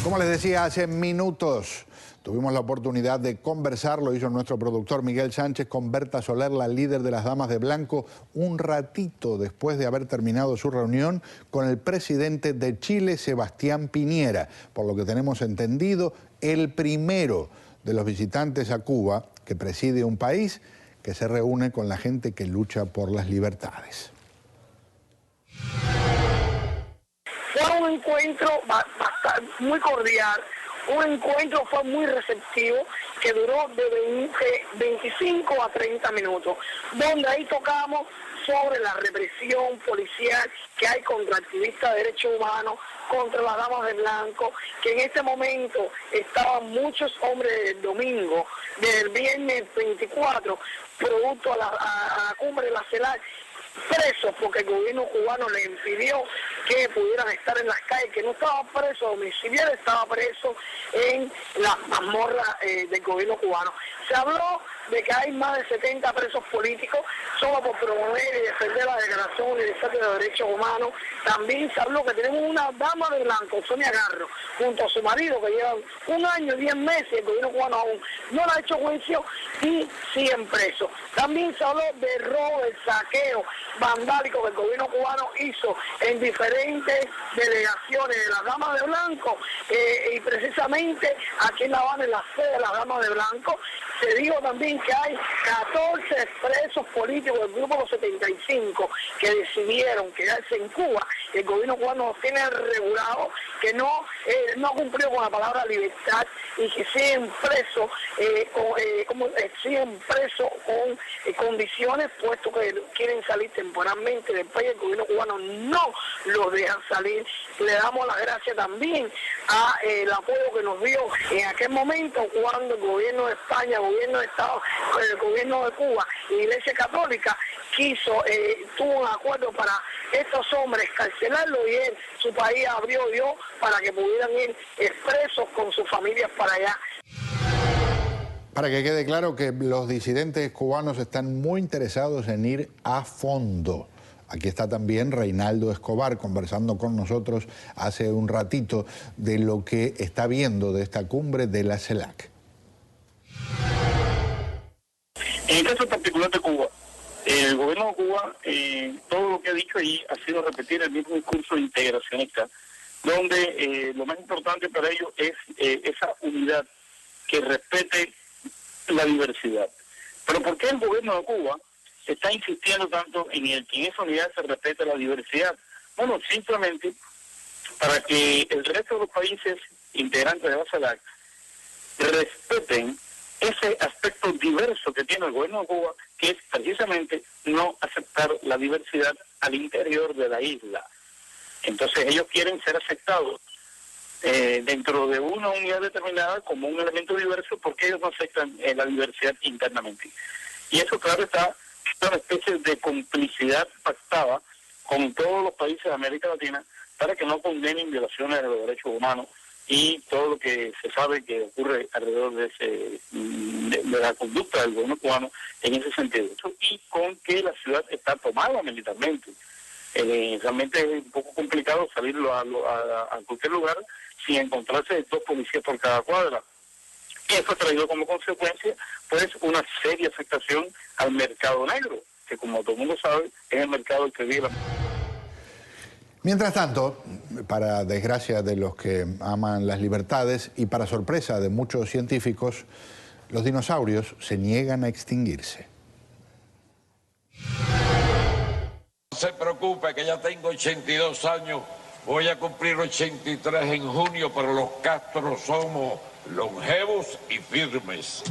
Como les decía hace minutos, tuvimos la oportunidad de conversar, lo hizo nuestro productor Miguel Sánchez, con Berta Soler, la líder de las Damas de Blanco, un ratito después de haber terminado su reunión con el presidente de Chile, Sebastián Piñera. Por lo que tenemos entendido, el primero de los visitantes a Cuba que preside un país que se reúne con la gente que lucha por las libertades. Fue un encuentro muy cordial, un encuentro fue muy receptivo que duró de 25 a 30 minutos, donde ahí tocamos sobre la represión policial que hay contra activistas de derechos humanos, contra las damas de blanco, que en este momento estaban muchos hombres del domingo, del viernes 24, producto a la cumbre de la CELAC, presos porque el gobierno cubano les impidió que pudieran estar en las calles, que no estaba preso domiciliario, estaba preso en la mazmorra del gobierno cubano. Se habló de que hay más de 70 presos políticos solo por promover y defender la Declaración Universal de los Derechos Humanos. También se habló que tenemos una dama de blanco, Sonia Garro, junto a su marido, que llevan 1 año y 10 meses, el gobierno cubano aún no le ha hecho juicio y siguen presos. También se habló de robo, el saqueo vandálico que el gobierno cubano hizo en diferentes delegaciones de las Damas de Blanco y precisamente aquí en La Habana, en la sede de las Damas de Blanco, se dijo también que hay 14 presos políticos del Grupo Los 75 que decidieron quedarse en Cuba. El gobierno cubano tiene regulado que no ha cumplido con la palabra libertad y que siguen presos con condiciones, puesto que quieren salir temporalmente del país. El gobierno cubano no los deja salir. Le damos las gracias también al apoyo que nos dio en aquel momento cuando el gobierno de España, el gobierno de Estados, el gobierno de Cuba y la Iglesia Católica tuvo un acuerdo para estos hombres carcelarlos y su país abrió para que pudieran ir expresos con sus familias para allá. Para que quede claro que los disidentes cubanos están muy interesados en ir a fondo. Aquí está también Reinaldo Escobar conversando con nosotros hace un ratito de lo que está viendo de esta cumbre de la CELAC. En el caso particular de Cuba, el gobierno de Cuba, todo lo que ha dicho ahí ha sido repetir el mismo discurso integracionista, donde lo más importante para ellos es esa unidad que respete la diversidad. Pero ¿por qué el gobierno de Cuba está insistiendo tanto en que en esa unidad se respete la diversidad? Bueno, simplemente para que el resto de los países integrantes de la CELAC respeten ese aspecto diverso que tiene el gobierno de Cuba, que es precisamente no aceptar la diversidad al interior de la isla. Entonces ellos quieren ser aceptados dentro de una unidad determinada como un elemento diverso, porque ellos no aceptan la diversidad internamente. Y eso, claro, está una especie de complicidad pactada con todos los países de América Latina para que no condenen violaciones de los derechos humanos y todo lo que se sabe que ocurre alrededor de la conducta del gobierno cubano en ese sentido. Y con que la ciudad está tomada militarmente. Realmente es un poco complicado salir a cualquier lugar sin encontrarse 2 policías por cada cuadra. Eso ha traído como consecuencia pues una seria afectación al mercado negro, que como todo el mundo sabe es el mercado el que vive. Mientras tanto, para desgracia de los que aman las libertades y para sorpresa de muchos científicos, los dinosaurios se niegan a extinguirse. No se preocupe, que ya tengo 82 años, voy a cumplir 83 en junio, pero los Castros somos longevos y firmes.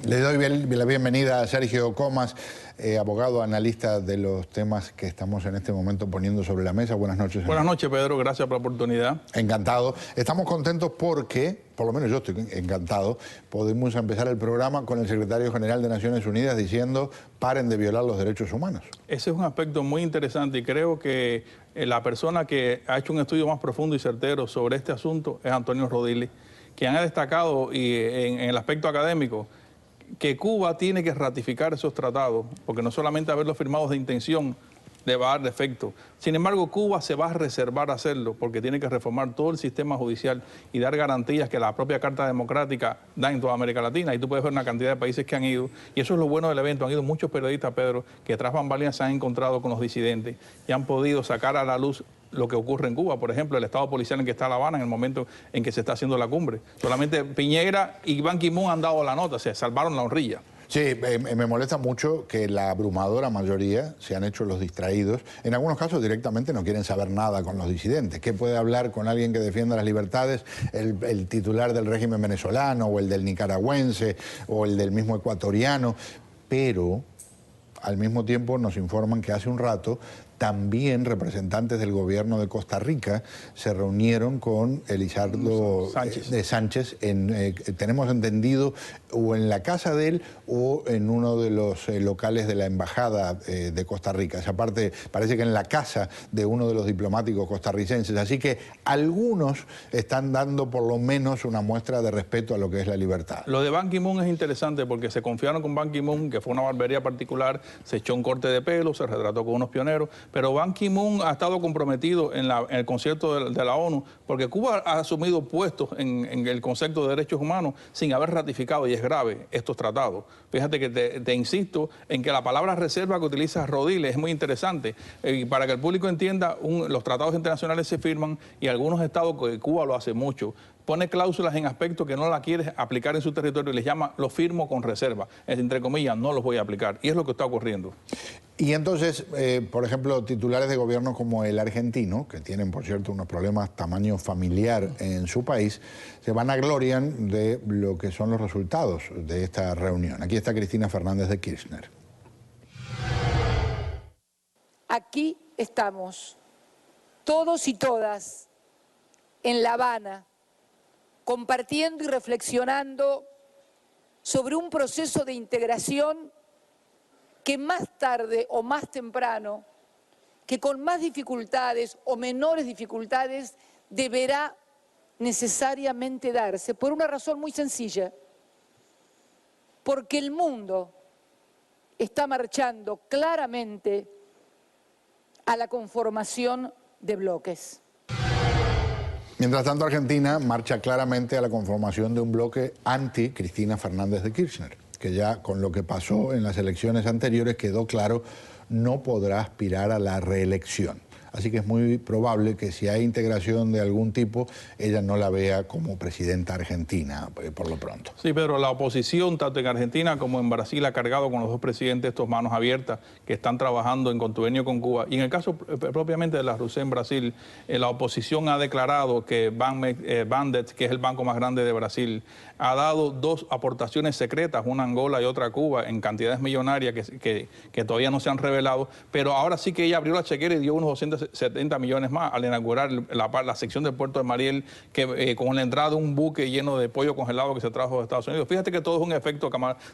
Le doy la bienvenida a Sergio Comas, abogado, analista de los temas que estamos en este momento poniendo sobre la mesa. Buenas noches. Buenas noches, Pedro. Gracias por la oportunidad. Encantado. Estamos contentos porque, por lo menos yo estoy encantado, podemos empezar el programa con el secretario general de Naciones Unidas diciendo paren de violar los derechos humanos. Ese es un aspecto muy interesante y creo que la persona que ha hecho un estudio más profundo y certero sobre este asunto es Antonio Rodilli, quien ha destacado en el aspecto académico que Cuba tiene que ratificar esos tratados, porque no solamente haberlos firmados de intención, va a dar efecto. Sin embargo, Cuba se va a reservar a hacerlo porque tiene que reformar todo el sistema judicial y dar garantías que la propia Carta Democrática da en toda América Latina. Y tú puedes ver una cantidad de países que han ido, y eso es lo bueno del evento. Han ido muchos periodistas, Pedro, que tras bambalinas se han encontrado con los disidentes y han podido sacar a la luz lo que ocurre en Cuba. Por ejemplo, el estado policial en que está La Habana en el momento en que se está haciendo la cumbre. Solamente Piñera y Ban Ki-moon han dado la nota, se salvaron la honrilla. Sí, me molesta mucho que la abrumadora mayoría se han hecho los distraídos. En algunos casos directamente no quieren saber nada con los disidentes. ¿Qué puede hablar con alguien que defienda las libertades? El titular del régimen venezolano o el del nicaragüense o el del mismo ecuatoriano. Pero al mismo tiempo nos informan que hace un rato también representantes del gobierno de Costa Rica se reunieron con Elizardo Sánchez tenemos entendido, o en la casa de él o en uno de los locales de la embajada de Costa Rica. Esa parte parece que en la casa de uno de los diplomáticos costarricenses. Así que algunos están dando por lo menos una muestra de respeto a lo que es la libertad. Lo de Ban Ki-moon es interesante porque se confiaron con Ban Ki-moon, que fue una barbería particular, se echó un corte de pelo, se retrató con unos pioneros, pero Ban Ki-moon ha estado comprometido en el concierto de la ONU porque Cuba ha asumido puestos en el concepto de derechos humanos sin haber ratificado, y es grave, estos tratados. Fíjate que te insisto en que la palabra reserva que utiliza Rodríguez es muy interesante. Para que el público entienda, los tratados internacionales se firman y algunos estados, que Cuba lo hace mucho, pone cláusulas en aspectos que no la quiere aplicar en su territorio y les llama, lo firmo con reserva. Entre comillas, no los voy a aplicar. Y es lo que está ocurriendo. Y entonces, por ejemplo, titulares de gobierno como el argentino, que tienen, por cierto, unos problemas tamaño familiar en su país, se vanaglorian de lo que son los resultados de esta reunión. Aquí está Cristina Fernández de Kirchner. Aquí estamos, todos y todas, en La Habana, compartiendo y reflexionando sobre un proceso de integración que más tarde o más temprano, que con más dificultades o menores dificultades, deberá necesariamente darse, por una razón muy sencilla, porque el mundo está marchando claramente a la conformación de bloques. Mientras tanto, Argentina marcha claramente a la conformación de un bloque anti-Cristina Fernández de Kirchner, que ya con lo que pasó en las elecciones anteriores quedó claro, no podrá aspirar a la reelección. Así que es muy probable que si hay integración de algún tipo, ella no la vea como presidenta argentina, por lo pronto. Sí, Pedro, la oposición, tanto en Argentina como en Brasil, ha cargado con los dos presidentes estos manos abiertas que están trabajando en contubernio con Cuba. Y en el caso propiamente de la Rousseff en Brasil, la oposición ha declarado que Bandet, que es el banco más grande de Brasil, ha dado dos aportaciones secretas, una a Angola y otra a Cuba, en cantidades millonarias que todavía no se han revelado, pero ahora sí que ella abrió la chequera y dio unos 270 millones más al inaugurar la sección del puerto de Mariel, que con la entrada de un buque lleno de pollo congelado que se trajo de Estados Unidos. Fíjate que todo es un efecto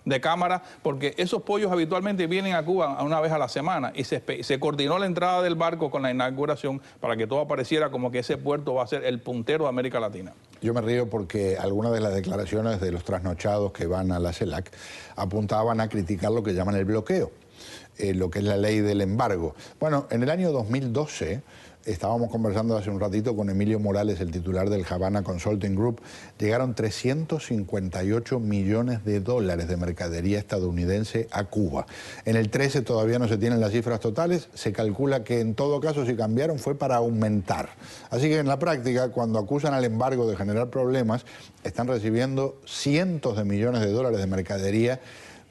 de cámara, porque esos pollos habitualmente vienen a Cuba una vez a la semana y se coordinó la entrada del barco con la inauguración para que todo apareciera como que ese puerto va a ser el puntero de América Latina. Yo me río porque algunas de las declaraciones de los trasnochados que van a la CELAC apuntaban a criticar lo que llaman el bloqueo, lo que es la ley del embargo. Bueno, en el año 2012, estábamos conversando hace un ratito con Emilio Morales, el titular del Havana Consulting Group, llegaron 358 millones de dólares de mercadería estadounidense a Cuba. En el 13 todavía no se tienen las cifras totales, se calcula que en todo caso si cambiaron fue para aumentar. Así que en la práctica, cuando acusan al embargo de generar problemas, están recibiendo cientos de millones de dólares de mercadería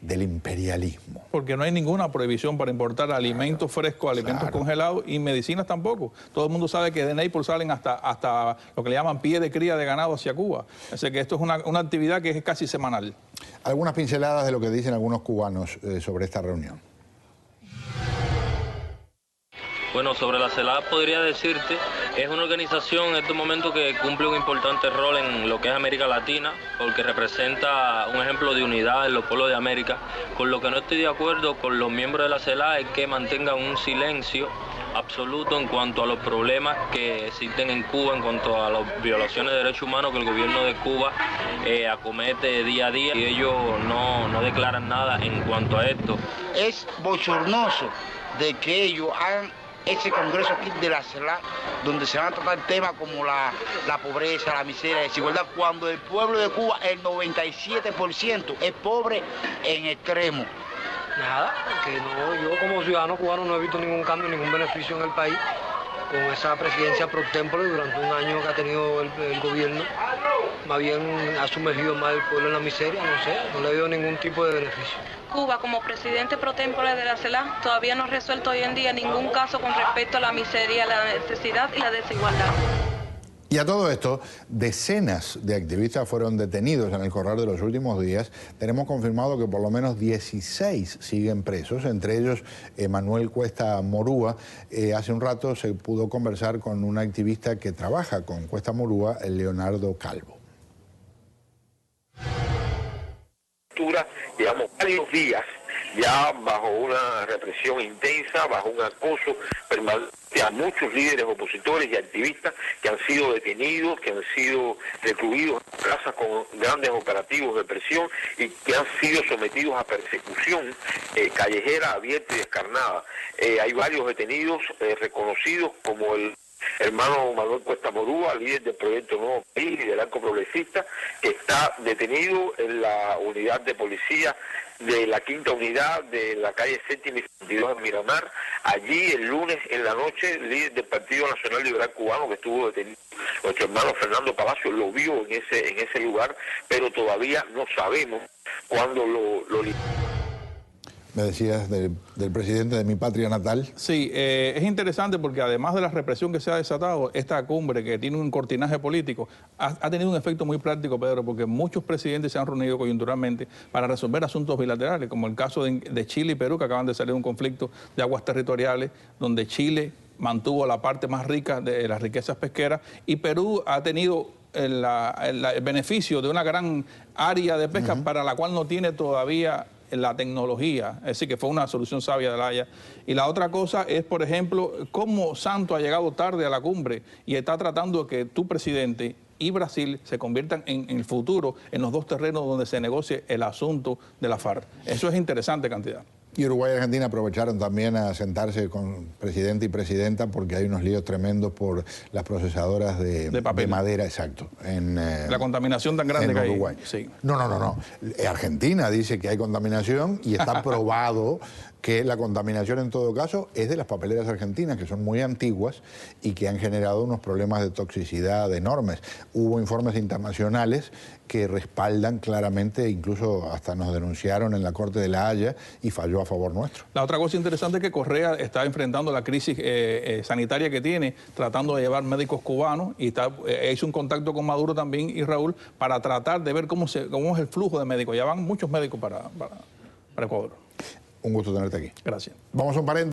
del imperialismo. Porque no hay ninguna prohibición para importar alimentos frescos, alimentos congelados y medicinas tampoco. Todo el mundo sabe que de Naples salen hasta lo que le llaman pie de cría de ganado hacia Cuba. Así que esto es una actividad que es casi semanal. Algunas pinceladas de lo que dicen algunos cubanos sobre esta reunión. Bueno, sobre la CELAC podría decirte, es una organización en estos momentos que cumple un importante rol en lo que es América Latina, porque representa un ejemplo de unidad en los pueblos de América. Con lo que no estoy de acuerdo con los miembros de la CELAC es que mantengan un silencio absoluto en cuanto a los problemas que existen en Cuba, en cuanto a las violaciones de derechos humanos que el gobierno de Cuba acomete día a día, y ellos no declaran nada en cuanto a esto. Es bochornoso de que ellos hagan ese congreso aquí de la CELAC, donde se van a tratar temas como la pobreza, la miseria, la desigualdad, cuando el pueblo de Cuba, el 97% es pobre en extremo. Nada, que no, yo como ciudadano cubano no he visto ningún cambio, ningún beneficio en el país con esa presidencia pro tempore durante un año que ha tenido el gobierno. Más bien ha sumergido más el pueblo en la miseria, no sé, no le veo ningún tipo de beneficio. Cuba, como presidente pro tempore de la CELAC, todavía no ha resuelto hoy en día ningún caso con respecto a la miseria, la necesidad y la desigualdad. Y a todo esto, decenas de activistas fueron detenidos en el correr de los últimos días. Tenemos confirmado que por lo menos 16 siguen presos, entre ellos Manuel Cuesta Morúa. Hace un rato se pudo conversar con un activista que trabaja con Cuesta Morúa, Leonardo Calvo. Llevamos varios días ya bajo una represión intensa, bajo un acoso permanente a muchos líderes opositores y activistas que han sido detenidos, que han sido recluidos en plazas con grandes operativos de presión y que han sido sometidos a persecución callejera, abierta y descarnada. Hay varios detenidos reconocidos como el hermano Manuel Cuesta Morúa, líder del proyecto Nuevo País y del arco progresista, que está detenido en la unidad de policía de la quinta unidad de la calle Séptima y 22 en Miramar. Allí el lunes en la noche, el líder del Partido Nacional Liberal Cubano que estuvo detenido, nuestro hermano Fernando Palacio, lo vio en ese lugar, pero todavía no sabemos cuándo lo Me decías del presidente de mi patria natal. Sí, es interesante porque además de la represión que se ha desatado, esta cumbre que tiene un cortinaje político ha tenido un efecto muy práctico, Pedro, porque muchos presidentes se han reunido coyunturalmente para resolver asuntos bilaterales, como el caso de Chile y Perú, que acaban de salir de un conflicto de aguas territoriales, donde Chile mantuvo la parte más rica de las riquezas pesqueras y Perú ha tenido el beneficio de una gran área de pesca para la cual no tiene todavía la tecnología, es decir, que fue una solución sabia de la Haya. Y la otra cosa es, por ejemplo, cómo Santos ha llegado tarde a la cumbre y está tratando de que tu presidente y Brasil se conviertan en el futuro en los dos terrenos donde se negocie el asunto de la FARC. Eso es interesante cantidad. Y Uruguay y Argentina aprovecharon también a sentarse con presidente y presidenta porque hay unos líos tremendos por las procesadoras de madera, exacto. La contaminación tan grande en que hay. Uruguay. Sí. No. Argentina dice que hay contaminación y está probado que la contaminación en todo caso es de las papeleras argentinas, que son muy antiguas y que han generado unos problemas de toxicidad enormes. Hubo informes internacionales que respaldan claramente, incluso hasta nos denunciaron en la Corte de la Haya y falló a favor nuestro. La otra cosa interesante es que Correa está enfrentando la crisis sanitaria que tiene, tratando de llevar médicos cubanos y hizo un contacto con Maduro también y Raúl para tratar de ver cómo es el flujo de médicos. Ya van muchos médicos para Ecuador. Un gusto tenerte aquí. Gracias. Vamos a un paréntesis.